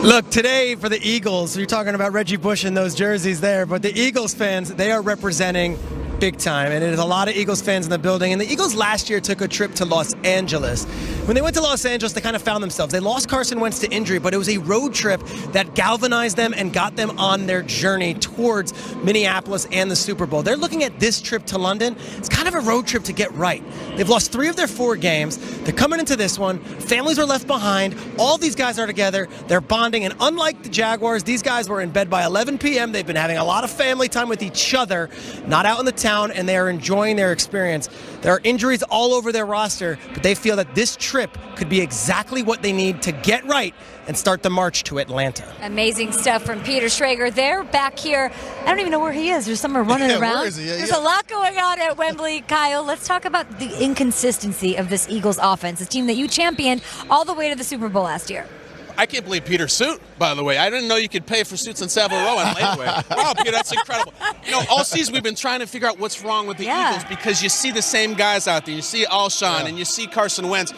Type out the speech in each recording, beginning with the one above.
Look, today for the Eagles, you're talking about Reggie Bush and those jerseys there, but the Eagles fans, they are representing big time, and there's a lot of Eagles fans in the building. And the Eagles last year took a trip to Los Angeles. When they went to Los Angeles, they kind of found themselves. They lost Carson Wentz to injury, but it was a road trip that galvanized them and got them on their journey towards Minneapolis and the Super Bowl. They're looking at this trip to London. It's kind of a road trip to get right. They've lost 3 of their 4 games. They're coming into this one. Families are left behind. All these guys are together. They're bonding, and unlike the Jaguars, these guys were in bed by 11 p.m. They've been having a lot of family time with each other, not out in the town, and they are enjoying their experience. There are injuries all over their roster, but they feel that this trip could be exactly what they need to get right and start the march to Atlanta. Amazing stuff from Peter Schrager. They're back here. I don't even know where he is. There's somewhere running around. Where is he? There's a lot going on at Wembley. Kyle, let's talk about the inconsistency of this Eagles offense, a team that you championed all the way to the Super Bowl last year. I can't believe Peter's suit, by the way. I didn't know you could pay for suits in Savile Row on Laneway. Wow, Peter, that's incredible. You know, all season we've been trying to figure out what's wrong with the Eagles because you see the same guys out there. You see Alshon and you see Carson Wentz.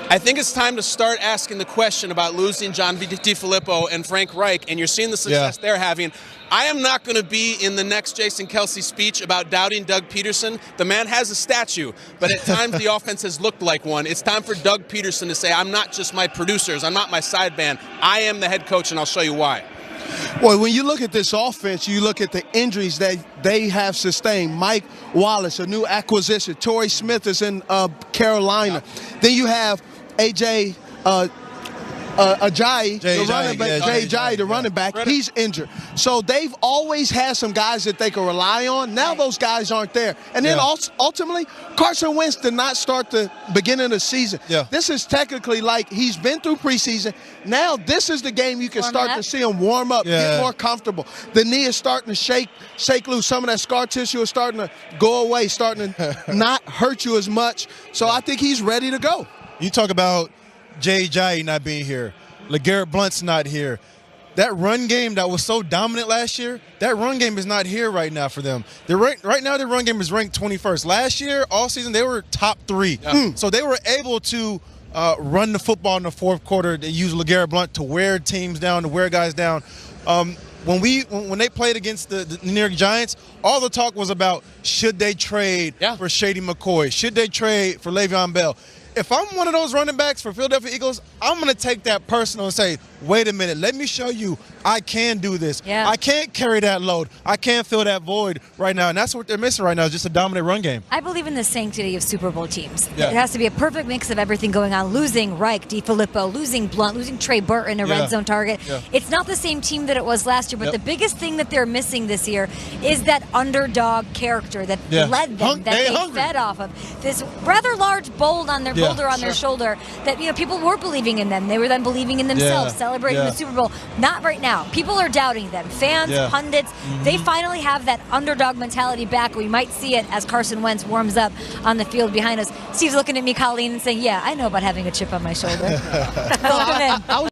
I think it's time to start asking the question about losing John DeFilippo and Frank Reich, and you're seeing the success they're having. I am not going to be in the next Jason Kelce speech about doubting Doug Peterson. The man has a statue, but at times the offense has looked like one. It's time for Doug Peterson to say, I'm not just my producers, I'm not my side band. I am the head coach, and I'll show you why. Well, when you look at this offense, you look at the injuries that they have sustained. Mike Wallace, a new acquisition. Torrey Smith is in Carolina. Then you have A.J. Ajayi, the running back, he's injured. So they've always had some guys that they can rely on. Now those guys aren't there. And then ultimately, Carson Wentz did not start the beginning of the season. This is technically like he's been through preseason. Now this is the game you can start to see him warm up, get more comfortable. The knee is starting to shake loose. Some of that scar tissue is starting to go away, starting to not hurt you as much. So I think he's ready to go. You talk about Jay Ajayi not being here. LeGarrette Blount's not here. That run game that was so dominant last year, that run game is not here right now for them. Right now, their run game is ranked 21st. Last year, all season, they were top 3. So they were able to run the football in the fourth quarter. They used LeGarrette Blount to wear teams down, to wear guys down. When they played against the New York Giants, all the talk was about should they trade for Shady McCoy? Should they trade for Le'Veon Bell? If I'm one of those running backs for Philadelphia Eagles, I'm going to take that personal and say, wait a minute, let me show you I can do this. I can't carry that load. I can't fill that void right now. And that's what they're missing right now is just a dominant run game. I believe in the sanctity of Super Bowl teams. It has to be a perfect mix of everything going on. Losing Reich, DeFilippo, losing Blount, losing Trey Burton, a red zone target. It's not the same team that it was last year, but the biggest thing that they're missing this year is that underdog character that led them, that they fed off of. This rather large boulder on their shoulder that people were believing in them. They were then believing in themselves, celebrating the Super Bowl. Not right now. People are doubting them. Fans, pundits, they finally have that underdog mentality back. We might see it as Carson Wentz warms up on the field behind us. Steve's looking at me, Colleen, and saying, yeah, I know about having a chip on my shoulder. Welcome in.